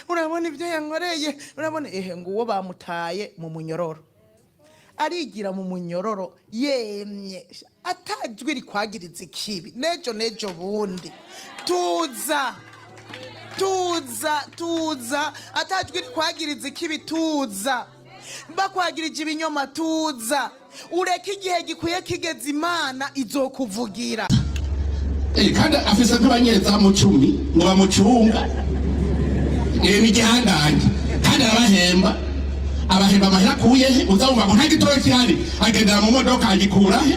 urabona ibyo yankoreye, urabona ngo uwo bamutaye mu munyororo arigira mu munyororo yemye atajwi rikwagiriza ikibi nejo bundi tuza atajwi rikwagiriza ikibi tuza bakwagirije ibinyoma tuza ureke igihe gikwiye kigeze Imana izokuvugira. Kandi afise nk'abanyereza mu 10 ngo bamucunga n'igihangange kandi abahemba amahera akuye uzabumva ngo nta gitoro kihari agendera mu modoka agikura he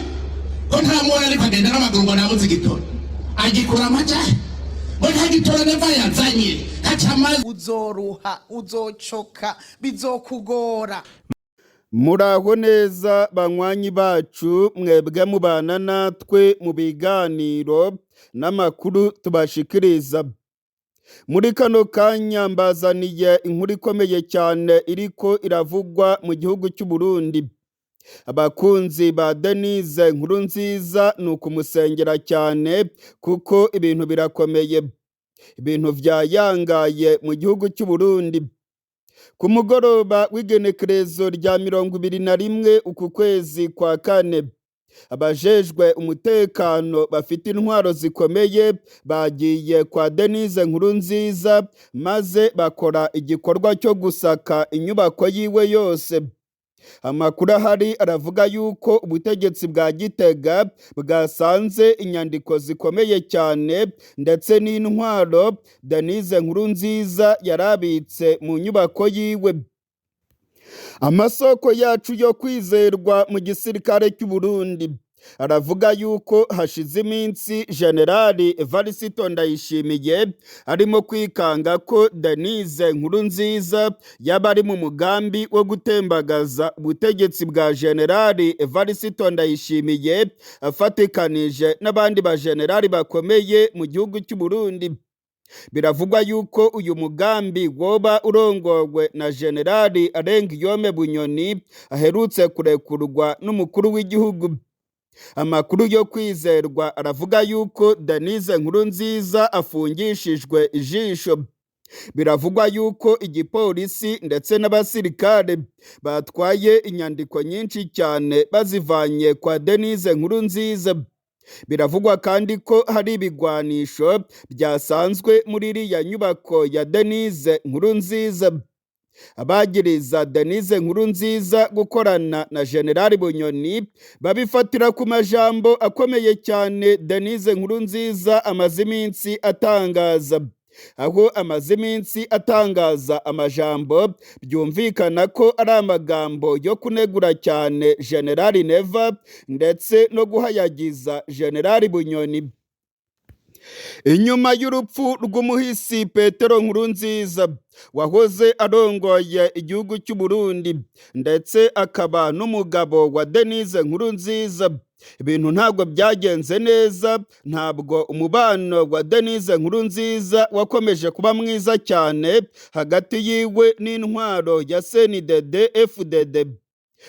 ko nta mubona ariko agenda n'amaguru ngo nabuze igitoro agikura amajahe ngo nta gitoro neva yazanye kacamaze uzoruha uzocoka bizokugora. Muraho neza banywanyi bacu mwebwe mubana natwe mu biganiro n'amakuru tubashikiriza. Muri kano kanya mbazaniye inkuru ikomeye cyane iriko iravugwa mu gihugu cy'u Burundi. Abakunzi ba Denise Nkurunziza ni ukumusengera cyane kuko ibintu birakomeye. Ibintu vyayangaye mu gihugu cy'u Burundi. Ku mugoroba w'igenekerezo rya 21 uku kwezi kwa kane, abajejwe umutekano bafite intwaro zikomeye bagiye kwa Denise Nkurunziza maze bakora igikorwa cyo gusaka inyubako yiwe yose. Amakuru ahari aravuga yuko ubutegetsi bwa Gitega bwasanze inyandiko zikomeye cyane ndetse n'intwaro Denise Nkurunziza yarabitse mu nyubako yiwe. Amasoko yacu yo kwizerwa mu gisirikare cy'u Burundi aravuga yuko hashize iminsi Generali Evariste Ndayishimiye arimo kwikanga ko Denise Nkurunziza yaba ari mu mugambi wo gutembagaza ubutegetsi bwa Generali Evariste Ndayishimiye afatikanije n'abandi ba generali bakomeye mu gihugu cy'u Burundi. Biravugwa yuko uyu mugambi woba urongowe na Generali Arengiyome Bunyoni aherutse kurekurwa n'umukuru w'igihugu. Amakuru yo kwizerwa aravuga yuko Denise Nkurunziza afungishijwe ijisho. Biravugwa yuko igipolisi ndetse n'abasirikare batwaye inyandiko nyinshi cyane bazivanye kwa Denise Nkurunziza. Biravugwa kandi ko hari ibigwanisho byasanzwe muri iriya nyubako ya Denise Nkurunziza. Abagiriza Denise Nkurunziza gukorana na Generali Bunyoni babifatira ku majambo akomeye cyane Denise Nkurunziza amaze iminsi atangaza. Aho amaze iminsi atangaza amajambo byumvikana ko ari amagambo yo kunegura cyane Generali Neva ndetse no guhayagiza Generali Bunyoni. Inyuma y'urupfu rw'umuhisi Petero Nkurunziza wahoze arongoye igihugu cy'u Burundi ndetse akaba n'umugabo wa Denise Nkurunziza, ibintu ntabwo byagenze neza. Ntabwo umubano wa Denise Nkurunziza wakomeje kuba mwiza cyane hagati yiwe n'intwaro ya CNDD FDD.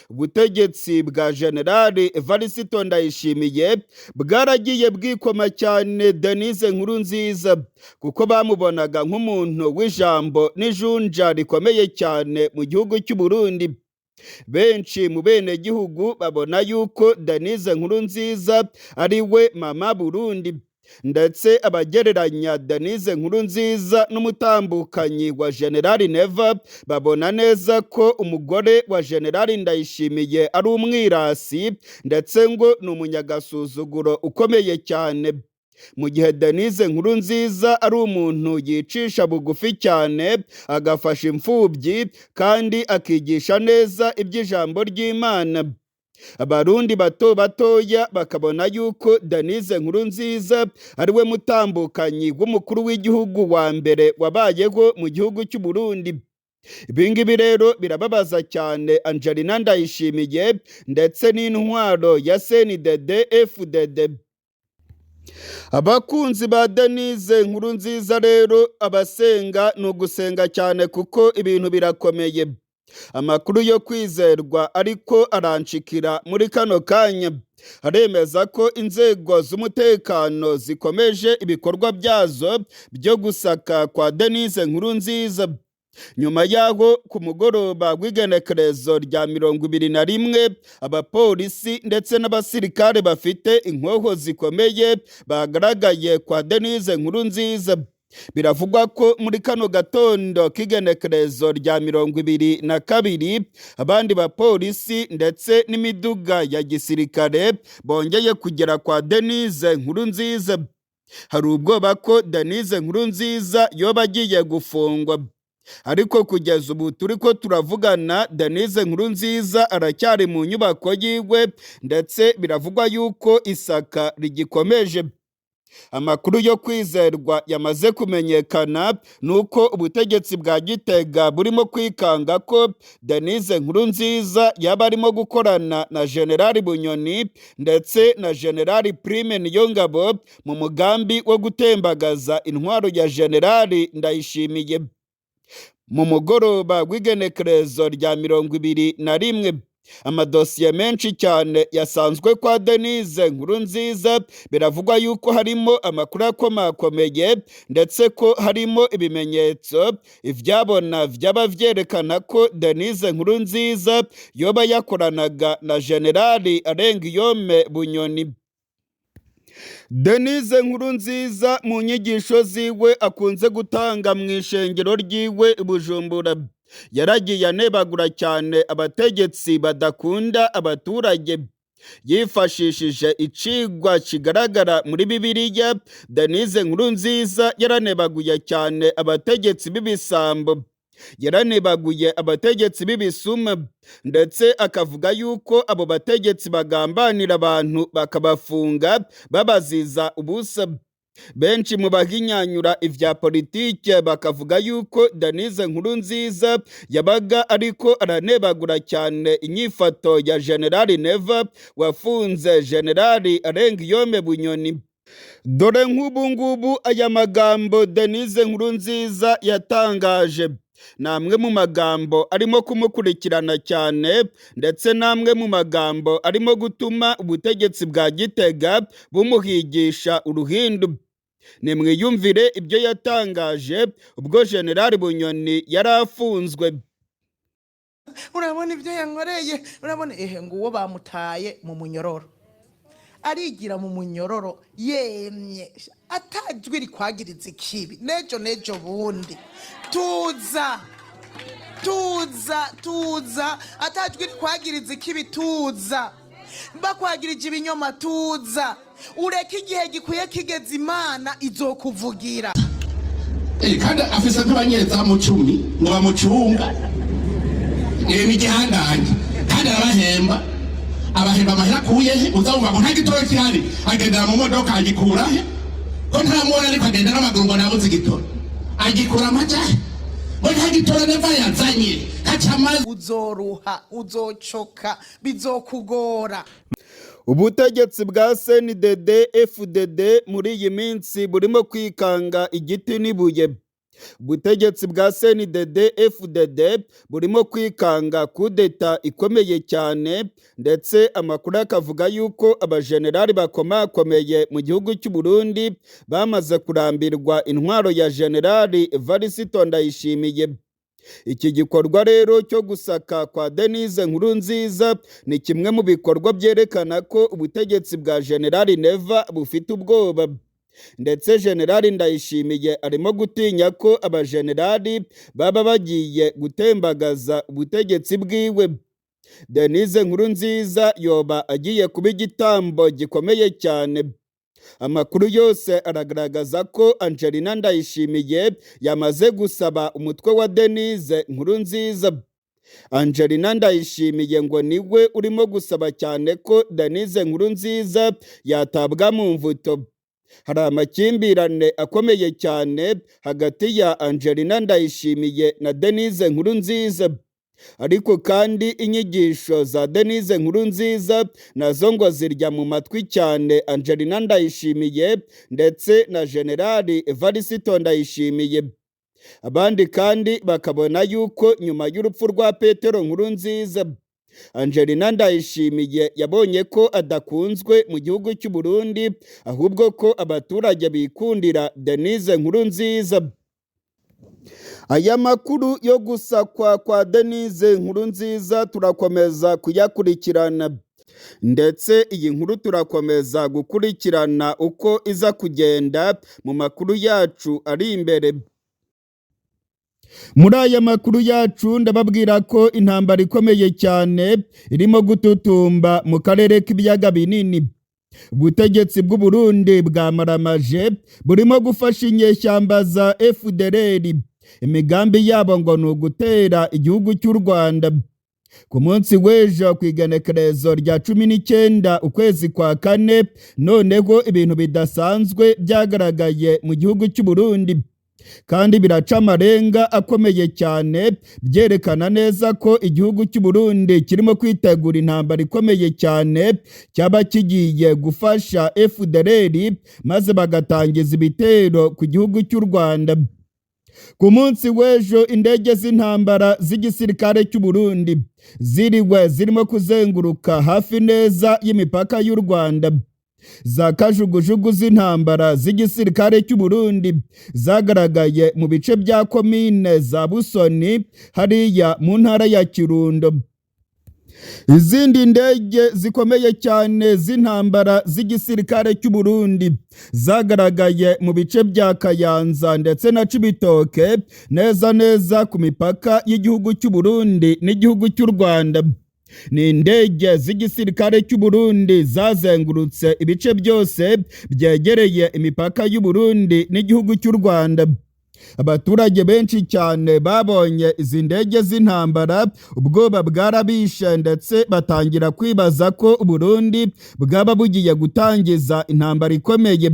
Ubutegetsi bwa Generali Evariste Ndayishimiye bwaragiye bwikoma cyane Denise Nkurunziza kuko bamubonaga nk'umuntu w'ijambo n'ijunja rikomeye cyane mu gihugu cy'u Burundi. Benshi mu bene gihugu babona yuko Denise Nkurunziza ari we mama Burundi, ndetse abagereranya Denise Nkurunziza n'umutambukanyi wa Generali Neva babona neza ko umugore wa Generali Ndayishimiye ari umwirasi ndetse ngo ni umunyagasuzuguro ukomeye cyane. Mu gihe Denise Nkurunziza ari umuntu yicisha bugufi cyane, agafasha imfubyi kandi akigisha neza iby'ijambo ry'Imana. Abarundi batoya bakabona yuko Denise Nkurunziza ari we mutambukanyi w'umukuru w'igihugu wa mbere wabayeho mu gihugu cy'u Burundi. Ibingibi rero birababaza cyane Angelina Ndayishimiye ndetse n'intwaro ya CNDD FDD. Abakunzi ba Denise Nkurunziza rero abasenga ni ugusenga cyane kuko ibintu birakomeye. Amakuru yo kwizerwa ariko aranshikira muri kano kanya haremeza ko inzego z'umutekano zikomeje ibikorwa byazo byo gusaka kwa Denise Nkurunziza. nyuma yaho ku mugoroba w'igenekerezo rya 21 abapolisi ndetse n'abasirikare bafite inkoho zikomeye bagaragaye kwa Denise Nkurunziza. Biravugwa ko muri kano gatondo k'igenekerezo rya 22 abandi bapolisi ndetse n'imiduga ya gisirikare bongeye kugera kwa Denise Nkurunziza. Hari ubwoba ko Denise Nkurunziza yoba agiye gufungwa, ariko kugeza ubu turiko turavugana Denise Nkurunziza aracyari mu nyubako yiwe, ndetse biravugwa yuko isaka rigikomeje. Amakuru yo kwizerwa yamaze kumenyekana nuko ubutegetsi bwa Gitega burimo kwikanga ko Denise Nkurunziza yaba arimo gukorana na General Bunyoni ndetse na General Prime Niyongabo mu mugambi wo gutembagaza intwaro ya General Ndayishimiye. Mu mugoroba w'igenekerezo rya 21 amadosiye menshi cyane yasanzwe kwa Denise Nkurunziza. Biravugwa yuko harimo amakuru akomakomeye ndetse ko harimo ibimenyetso ivyabona vyaba vyerekana ko Denise Nkurunziza yoba yakoranaga na Generali Arengiyome Bunyoni. Denise Nkurunziza mu nyigisho ziwe akunze gutanga mu ishengero ryiwe Bujumbura yaragiye anebagura cyane abategetsi badakunda abaturage. Yifashishije icigwa kigaragara muri Bibiliya, Denise Nkurunziza yaranebaguye cyane abategetsi b'ibisambo, yaranebaguye abategetsi b'ibisuma, ndetse akavuga yuko abo bategetsi bagambanira abantu bakabafunga babaziza ubusa. Benshi mu bahinyanyura ivya politike bakavuga yuko Denise Nkurunziza yabaga ariko aranebagura cyane inyifato ya General Neva wafunze General Arengiyome Bunyoni. Dore nk'ubu ngubu aya magambo Denise Nkurunziza yatangaje, namwe mu magambo arimo kumukurikirana cyane, ndetse namwe mu magambo arimo gutuma ubutegetsi bwa Gitega bumuhigisha uruhindu. Nimwiyumvire ibyo yatangaje ubwo General Bunyoni yarafunzwe. Urabona ibyo yankoreye, urabona nguwo bamutaye mu munyororo, arigira mu munyororo yemye atajwi rikwagiriza ikibi. Nejo bundi tuza atajwi rikwagiriza ikibi, tuza bakwagirije ibinyoma, tuza ureke igihe gikwiye kigeze Imana izokuvugira. Kandi afise nk'abanyezamu 10 ngo bamucunga n'igihangange, kandi abahemba amahera akuyehe, uzabumva ngo nta gitoro kihari, agendera mu modoka agikura he? Ko nta mubona ariko agenda n'amaguru ngo nabuze igitoro, agikura amajahe ngo nta gitoro Neva yazanye kacamaze. Uzoruha, uzocoka, bizokugora. Ubutegetsi bwa CNDD FDD muri iyi minsi burimo kwikanga igiti n'ibuye. Ubutegetsi bwa CNDD FDD burimo kwikanga kudeta ikomeye cyane, ndetse amakuru akavuga yuko abajenerali bakomakomeye mu gihugu cy'u Burundi bamaze kurambirwa intwaro ya General Evariste Ndayishimiye. Iki gikorwa rero cyo gusaka kwa Denise Nkurunziza ni kimwe mu bikorwa byerekana ko ubutegetsi bwa General Neva bufite ubwoba, ndetse General Ndayishimiye arimo gutinya ko abajenerali baba bagiye gutembagaza ubutegetsi bwiwe. Denise Nkurunziza yoba agiye kuba igitambo gikomeye cyane. Amakuru yose aragaragaza ko Angelina Ndayishimiye yamaze gusaba umutwe wa Denise Nkurunziza. Angelina Ndayishimiye ngo niwe urimo gusaba cyane ko Denise Nkurunziza yatabwa mu mvuto. Hari amakimbirane akomeye cyane hagati ya Angelina Ndayishimiye na Denise Nkurunziza. Ariko kandi inyigisho za Denise Nkurunziza nazo ngo zirya mu matwi cyane Angelina Ndayishimiye ndetse na General Evariste Ndayishimiye. Abandi kandi bakabona yuko nyuma y'urupfu rwa Petero Nkurunziza, Angelina Ndayishimiye yabonye ko adakunzwe mu gihugu cy'u Burundi, ahubwo ko abaturage bikundira Denise Nkurunziza. Aya makuru yo gusakwa kwa Denise Nkurunziza turakomeza kuyakurikirana, ndetse iyi nkuru turakomeza gukurikirana uko iza kugenda mu makuru yacu ari imbere. Muri aya makuru yacu ndababwira ko intambara ikomeye cyane irimo gututumba mu karere k'ibiyaga binini. Ubutegetsi bw'u Burundi bwamaramaje burimo gufasha inyeshyamba za FDLR. Imigambi yabo ngo ni ugutera igihugu cy'u Rwanda. Ku munsi w'ejo ku igenekerezo rya 19 ukwezi kwa kane, noneho ibintu bidasanzwe byagaragaye mu gihugu cy'u Burundi, kandi biraca amarenga akomeye cyane, byerekana neza ko igihugu cy'u Burundi kirimo kwitegura intambara ikomeye cyane cyaba kigiye gufasha FDLR maze bagatangiza ibitero ku gihugu cy'u Rwanda. Ku munsi w'ejo indege z'intambara z'igisirikare cy'u Burundi zirimo kuzenguruka hafi neza y'imipaka y'u Rwanda. Za kajugujugu z'intambara z'igisirikare cy'u Burundi zagaragaye mu bice bya komine za Busoni hariya mu ntara ya Kirundo. Izindi ndege zikomeye cyane z'intambara z'igisirikare cy'u Burundi zagaragaye mu bice bya Kayanza ndetse na Cibitoke, neza ku mipaka y'igihugu cy'u Burundi n'igihugu cy'u Rwanda. Ni indege z'igisirikare cy'u Burundi zazengurutse ibice byose byegereye imipaka y'u Burundi n'igihugu cy'u Rwanda. Abaturage benshi cyane babonye izi ndege z'intambara, ubwoba bwarabishe ndetse batangira kwibaza ko u Burundi bwaba bugiye gutangiza intambara ikomeye.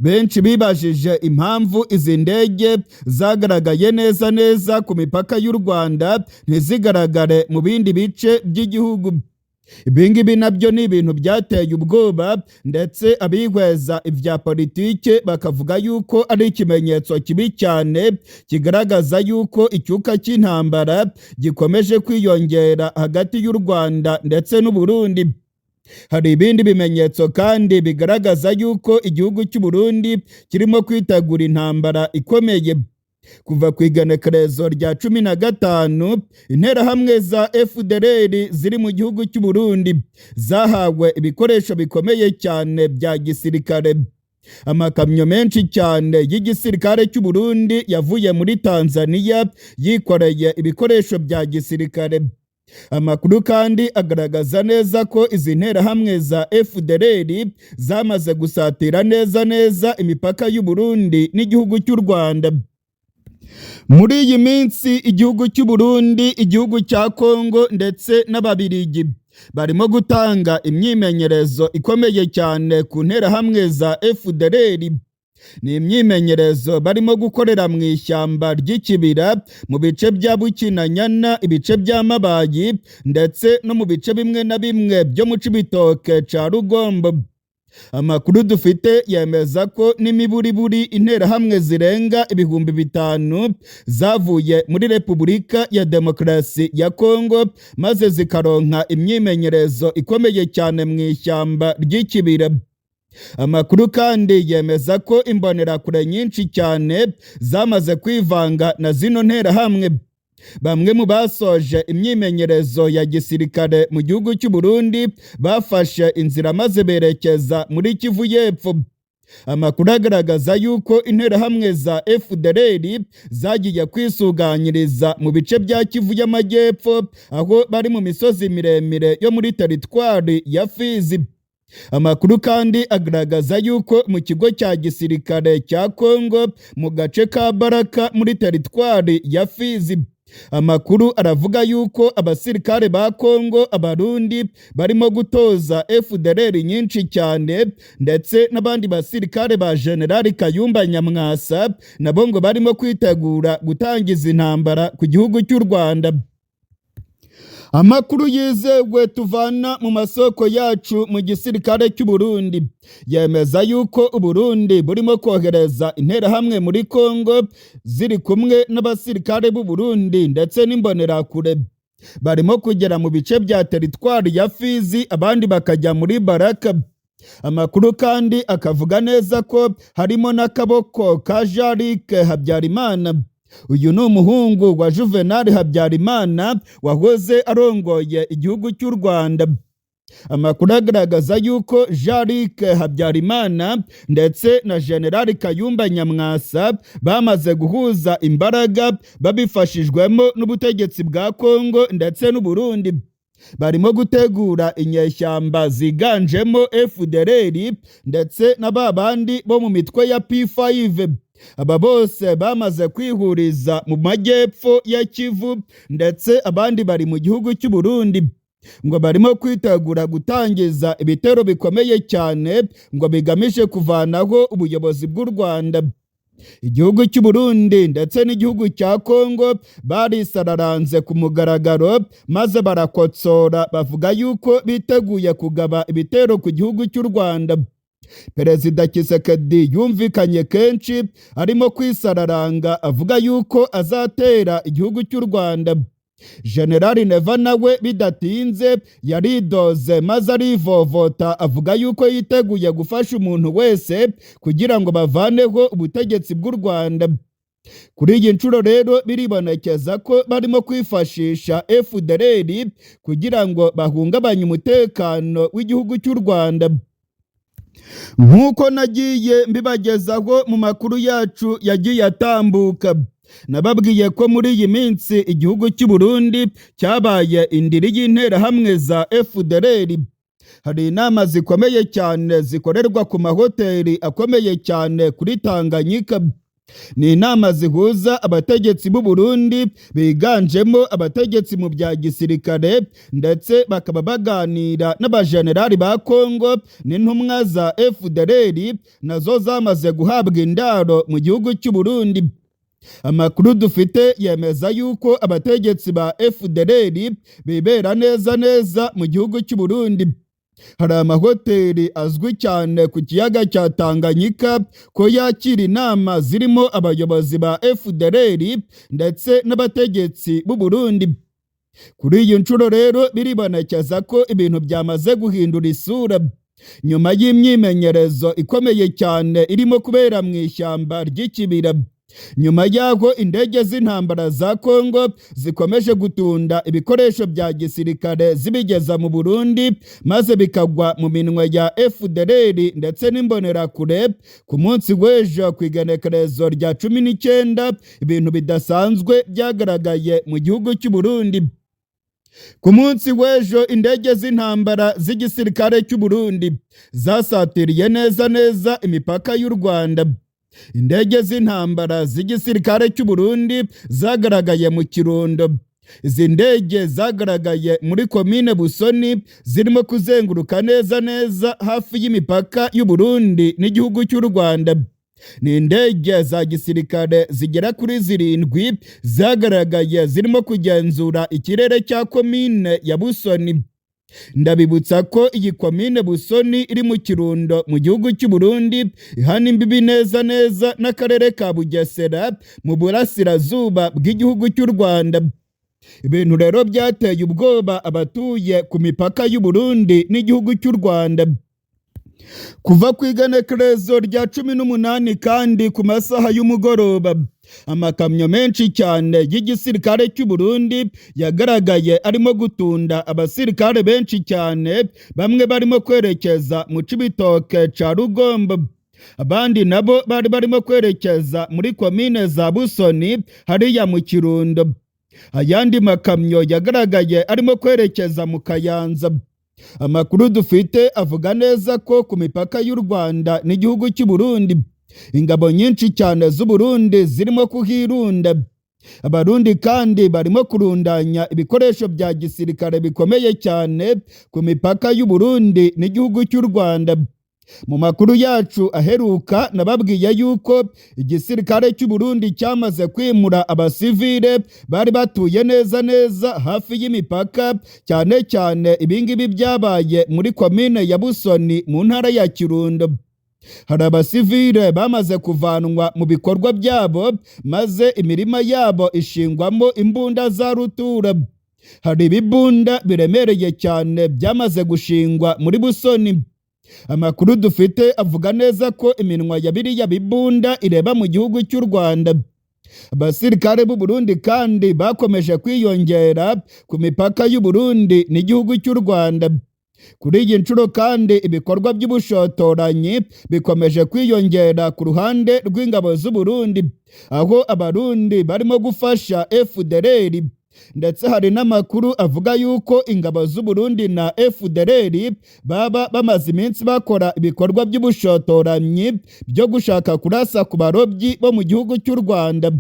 Benshi bibajije impamvu izi ndege zagaragaye neza ku mipaka y'u Rwanda ntizigaragare mu bindi bice by'igihugu. Ibingibi nabyo ni ibintu byateye ubwoba, ndetse abihweza ibya politike bakavuga yuko ari ikimenyetso kibi cyane kigaragaza yuko icyuka cy'intambara gikomeje kwiyongera hagati y'u Rwanda ndetse n'u Burundi. Hari ibindi bimenyetso kandi bigaragaza yuko igihugu cy'u Burundi kirimo kwitegura intambara ikomeye. Kuva ku igenekerezo rya 15 interahamwe za FDLR ziri mu gihugu cy'u Burundi zahawe ibikoresho bikomeye cyane bya gisirikare. Amakamyo menshi cyane y'igisirikare cy'u Burundi yavuye muri Tanzania yikoreye ibikoresho bya gisirikare. Amakuru kandi agaragaza neza ko izi nterahamwe za FDLR zamaze gusatira neza imipaka y'u Burundi n'igihugu cy'u Rwanda. Muri iyi minsi igihugu cy'u Burundi, igihugu cya Kongo ndetse n'Ababiligi barimo gutanga imyimenyerezo ikomeye cyane ku nterahamwe za FDLR. Ni imyimenyerezo barimo gukorera mu ishyamba ry'ikibira mu bice bya Bukinanyana, ibice bya Mabayi ndetse no mu bice bimwe na bimwe byo mu Cibitoke ca Rugombo. Amakuru dufite yemeza ko n'imiburiburi interahamwe zirenga 5,000 zavuye muri Repubulika ya Demokarasi ya Kongo maze zikaronka imyimenyerezo ikomeye cyane mu ishyamba ry'ikibira. Amakuru kandi yemeza ko imbonerakure nyinshi cyane zamaze kwivanga na zino nterahamwe. Bamwe mu basoje imyimenyerezo ya gisirikare mu gihugu cy'u Burundi bafashe inzira maze berekeza muri Kivu y'Epfo. Amakuru agaragaza yuko interahamwe za FDLR zagiye kwisuganyiriza mu bice bya Kivu y'Amajyepfo, aho bari mu misozi miremire yo muri teritwari ya Fizi. Amakuru kandi agaragaza yuko mu kigo cya gisirikare cya Kongo mu gace ka Baraka muri teritwari ya Fizi, amakuru aravuga yuko abasirikare ba Kongo Abarundi barimo gutoza FDLR nyinshi cyane, ndetse n'abandi basirikare ba General Kayumba Nyamwasa nabo ngo barimo kwitegura gutangiza intambara ku gihugu cy'u Rwanda. Amakuru yizewe tuvana mu masoko yacu mu gisirikare cy'u Burundi yemeza yuko u Burundi burimo kohereza interahamwe muri Kongo ziri kumwe n'abasirikare b'u Burundi ndetse n'imbonerakure. Barimo kugera mu bice bya teritwari ya Fizi, abandi bakajya muri Baraka. Amakuru kandi akavuga neza ko harimo n'akaboko ka Jean-Luc Habyarimana uyu ni umuhungu wa Juvenal Habyarimana wahoze arongoye igihugu cy'u Rwanda. Amakuru agaragaza yuko Jean-Luc Habyarimana ndetse na General Kayumba Nyamwasa bamaze guhuza imbaraga babifashijwemo n'ubutegetsi bwa Kongo ndetse n'u Burundi. Barimo gutegura inyeshyamba ziganjemo FDLR ndetse na babandi bo mu mitwe ya P5. Aba bose bamaze kwihuriza mu majyepfo ya Kivu ndetse abandi bari mu gihugu cy'u Burundi, ngo barimo kwitegura gutangiza ibitero bikomeye cyane ngo bigamije kuvanaho ubuyobozi bw'u Rwanda. Igihugu cy'u Burundi ndetse n'igihugu cya Kongo barisararanze ku mugaragaro maze barakotsora bavuga yuko biteguye kugaba ibitero ku gihugu cy'u Rwanda. Perezida Tshisekedi yumvikanye kenshi arimo kwisararanga avuga yuko azatera igihugu cy'u Rwanda. General Neva nawe bidatinze yaridoze maze arivovota avuga yuko yiteguye gufasha umuntu wese kugira ngo bavaneho ubutegetsi bw'u Rwanda. Kuri iyi nshuro rero biribonekeza ko barimo kwifashisha FDLR kugira ngo bahungabanye umutekano w'igihugu cy'u Rwanda. Nk'uko nagiye mbibagezaho mu makuru yacu yagiye atambuka, nababwiye ko muri iyi minsi igihugu cy'u Burundi cyabaye indiri y'interahamwe za FDLR. Hari inama zikomeye cyane zikorerwa ku mahoteli akomeye cyane kuri Tanganyika. Ni inama zihuza abategetsi b'u Burundi biganjemo abategetsi mu bya gisirikare ndetse bakaba baganira n'abajenerali ba Kongo n'intumwa za FDLR nazo zamaze guhabwa indaro mu gihugu cy'u Burundi. Amakuru dufite yemeza yuko abategetsi ba FDLR bibera neza mu gihugu cy'u Burundi. Hari amahoteli azwi cyane ku kiyaga cya Tanganyika ko yakira inama zirimo abayobozi ba FDLR ndetse n'abategetsi b'u Burundi. Kuri iyi nshuro rero biribonekeza ko ibintu byamaze guhindura isura nyuma y'imyimenyerezo ikomeye cyane irimo kubera mu ishyamba ry'ikibira. Nyuma y'aho indege z'intambara za Kongo zikomeje gutunda ibikoresho bya gisirikare zibigeza mu Burundi maze bikagwa mu minwe ya FDLR ndetse n'imbonerakure, ku munsi w'ejo ku igenekerezo rya 19 ibintu bidasanzwe byagaragaye mu gihugu cy'u Burundi. Ku munsi w'ejo indege z'intambara z'igisirikare cy'u Burundi zasatiriye neza imipaka y'u Rwanda. Indege z'intambara z'igisirikare cy'u Burundi zagaragaye mu Kirundo. Izi ndege zagaragaye muri komine Busoni zirimo kuzenguruka neza hafi y'imipaka y'u Burundi n'igihugu cy'u Rwanda. Ni indege za gisirikare zigera kuri 7 zagaragaye zirimo kugenzura ikirere cya komine ya Busoni. Ndabibutsa ko iyi komine Busoni iri mu Kirundo mu gihugu cy'u Burundi, ihana imbibi neza n'akarere ka Bugesera mu burasirazuba bw'igihugu cy'u Rwanda. Ibintu rero byateye ubwoba abatuye ku mipaka y'u Burundi n'igihugu cy'u Rwanda. Kuva ku igenekerezo rya 18 kandi ku masaha y'umugoroba, amakamyo menshi cyane y'igisirikare cy'u Burundi yagaragaye arimo gutunda abasirikare benshi cyane, bamwe barimo kwerekeza mu Cibitoke ca Rugombo, abandi nabo bari barimo kwerekeza muri komine za Busoni hariya mu Kirundo. Ayandi makamyo yagaragaye arimo kwerekeza mu Kayanza. Amakuru dufite avuga neza ko ku mipaka y'u Rwanda n'igihugu cy'u Burundi ingabo nyinshi cyane z'u Burundi zirimo kuhirunda. Abarundi kandi barimo kurundanya ibikoresho bya gisirikare bikomeye cyane ku mipaka y'u Burundi n'igihugu cy'u Rwanda. Mu makuru yacu aheruka nababwiye yuko igisirikare cy'u Burundi cyamaze kwimura abasivile bari batuye neza hafi y'imipaka, cyane ibingibi byabaye muri komine ya Busoni mu ntara ya Kirundo. Hari abasivile bamaze kuvanwa mu bikorwa byabo maze imirima yabo ishingwamo imbunda za rutura. Hari ibibunda biremereye cyane byamaze gushingwa muri Busoni. Amakuru dufite avuga neza ko iminwa ya biriya bibunda ireba mu gihugu cy'u Rwanda. Abasirikare b'u Burundi kandi bakomeje kwiyongera ku mipaka y'u Burundi n'igihugu cy'u Rwanda. Kuri iyi nshuro kandi ibikorwa by'ubushotoranyi bikomeje kwiyongera ku ruhande rw'ingabo z'u Burundi, aho abarundi barimo gufasha FDLR, ndetse hari n'amakuru avuga yuko ingabo z'u Burundi na FDLR baba bamaze iminsi bakora ibikorwa by'ubushotoranyi byo gushaka kurasa ku barobyi bo mu gihugu cy'u Rwanda.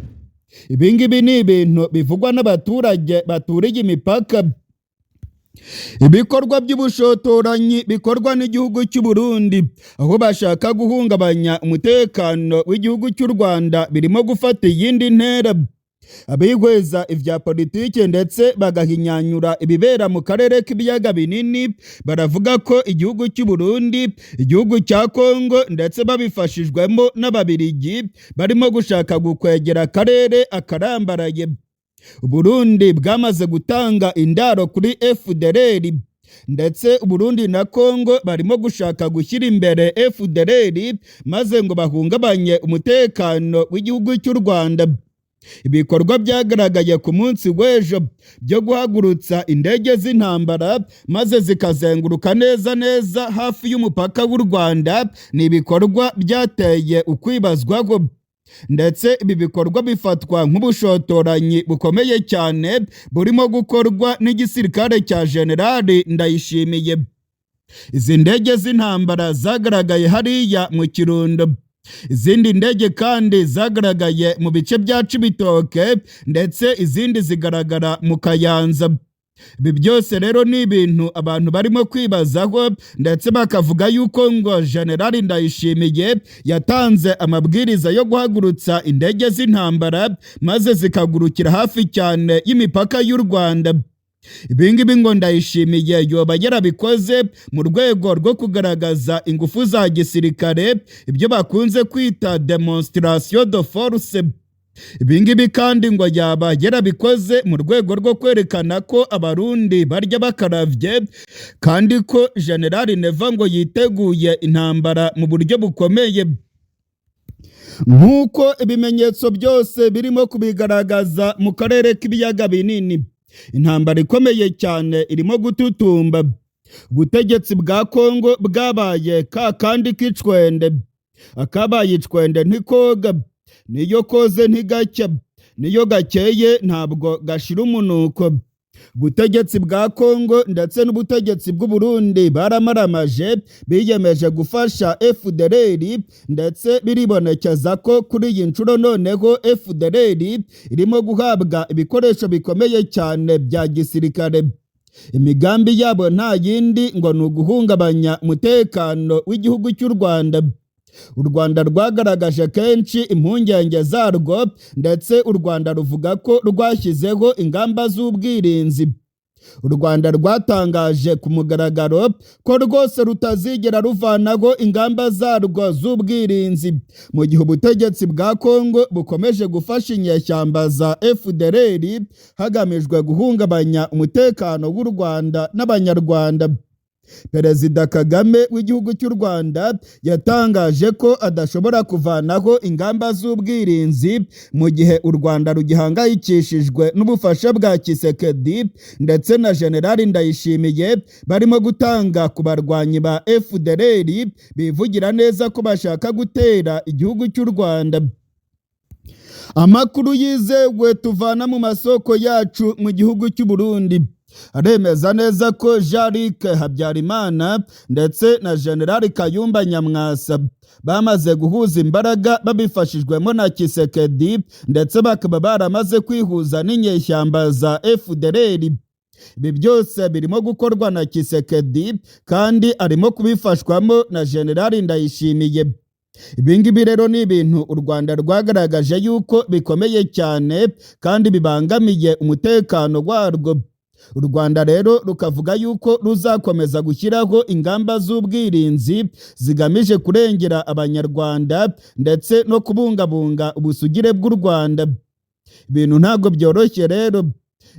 Ibi ngibi ni ibintu bivugwa n'abaturage baturiye imipaka. Ibikorwa by'ubushotoranyi bikorwa n'igihugu cy'u Burundi, aho bashaka guhungabanya umutekano w'igihugu cy'u Rwanda, birimo gufata iyindi ntera. Abihweza ivya politike ndetse bagahinyanyura ibibera mu karere k'ibiyaga binini baravuga ko igihugu cy'u Burundi, igihugu cya Kongo ndetse babifashijwemo n'Ababirigi barimo gushaka gukwegera akarere akarambaraye. Burundi bwamaze gutanga indaro kuri FDLR, ndetse Burundi na Kongo barimo gushaka gushyira imbere FDLR maze ngo bahungabanye umutekano w'igihugu cy'u Rwanda. Ibikorwa byagaragaye ku munsi w'ejo byo guhagurutsa indege z'intambara maze zikazenguruka neza hafi y'umupaka w'u Rwanda, ni ibikorwa byateye ukwibazwaho. Ndetse ibi bikorwa bifatwa nk'ubushotoranyi bukomeye cyane burimo gukorwa n'igisirikare cya Generali Ndayishimiye. Izi ndege z'intambara zagaragaye hariya mu Kirundo. Izindi ndege kandi zagaragaye mu bice bya Cibitoke, ndetse izindi zigaragara mu Kayanza. Ibi byose rero ni ibintu abantu barimo kwibazaho, ndetse bakavuga yuko ngo Generali Ndayishimiye yatanze amabwiriza yo guhagurutsa indege z'intambara maze zikagurukira hafi cyane y'imipaka y'u Rwanda. Ibingibi ngo Ndayishimiye yoba yarabikoze mu rwego rwo kugaragaza ingufu za gisirikare, ibyo bakunze kwita demonstration de force. Ibingibi kandi ngo yaba yarabikoze mu rwego rwo kwerekana ko abarundi barya bakaravye, kandi ko Generali Neva ngo yiteguye intambara mu buryo bukomeye. Nk'uko ibimenyetso byose birimo kubigaragaza mu karere k'ibiyaga binini, intambara ikomeye cyane irimo gututumba. Ubutegetsi bwa Kongo bwabaye kandi k'icwende, akabaye icwende ntikoga, niyo koze ntigacya, niyo gakeye ntabwo gashira umunuko. Ubutegetsi bwa Kongo ndetse n'ubutegetsi bw'u Burundi baramaramaje, biyemeje gufasha FDLR, ndetse biribonekeza ko kuri iyi nshuro noneho FDLR irimo guhabwa ibikoresho bikomeye cyane bya gisirikare. Imigambi yabo nta yindi ngo ni uguhungabanya umutekano w'igihugu cy'u Rwanda. U Rwanda rwagaragaje kenshi impungenge zarwo, ndetse u Rwanda ruvuga ko rwashyizeho ingamba z'ubwirinzi. U Rwanda rwatangaje ku mugaragaro ko rwose rutazigera ruvanaho ingamba zarwo z'ubwirinzi, mu gihe ubutegetsi bwa Kongo bukomeje gufasha inyeshyamba za FDLR hagamijwe guhungabanya umutekano w'u Rwanda n'Abanyarwanda. Perezida Kagame w'igihugu cy'u Rwanda yatangaje ko adashobora kuvanaho ingamba z'ubwirinzi mu gihe u Rwanda rugihangayikishijwe n'ubufasha bwa Tshisekedi ndetse na Generali Ndayishimiye barimo gutanga ku barwanyi ba FDLR bivugira neza ko bashaka gutera igihugu cy'u Rwanda. Amakuru yizewe tuvana mu masoko yacu mu gihugu cy'u Burundi aremeza neza ko Jean-Luc Habyarimana ndetse na Generali Kayumba Nyamwasa bamaze guhuza imbaraga babifashijwemo na Tshisekedi, ndetse bakaba baramaze kwihuza n'inyeshyamba za FDLR. Ibi byose birimo gukorwa na Tshisekedi kandi arimo kubifashwamo na Generali Ndayishimiye. Ibingibi rero ni ibintu u Rwanda rwagaragaje yuko bikomeye cyane kandi bibangamiye umutekano warwo. U Rwanda rero rukavuga yuko ruzakomeza gushyiraho ingamba z'ubwirinzi zigamije kurengera Abanyarwanda ndetse no kubungabunga ubusugire bw'u Rwanda. Ibintu ntabwo byoroshye rero.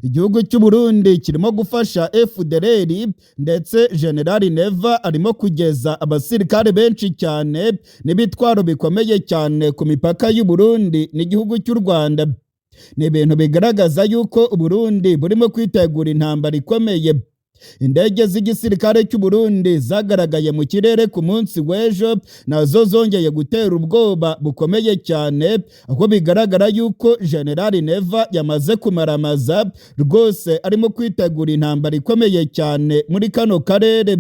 igihugu cy'u Burundi kirimo gufasha FDLR ndetse General Neva arimo kugeza abasirikare benshi cyane n'ibitwaro bikomeye cyane ku mipaka y'u Burundi n'igihugu cy'u Rwanda. Ni ibintu bigaragaza yuko u Burundi burimo kwitegura intambara ikomeye. Indege z'igisirikare cy'u Burundi zagaragaye mu kirere ku munsi w'ejo nazo zongeye gutera ubwoba bukomeye cyane, aho bigaragara yuko General Neva yamaze kumaramaza rwose arimo kwitegura intambara ikomeye cyane muri kano karere.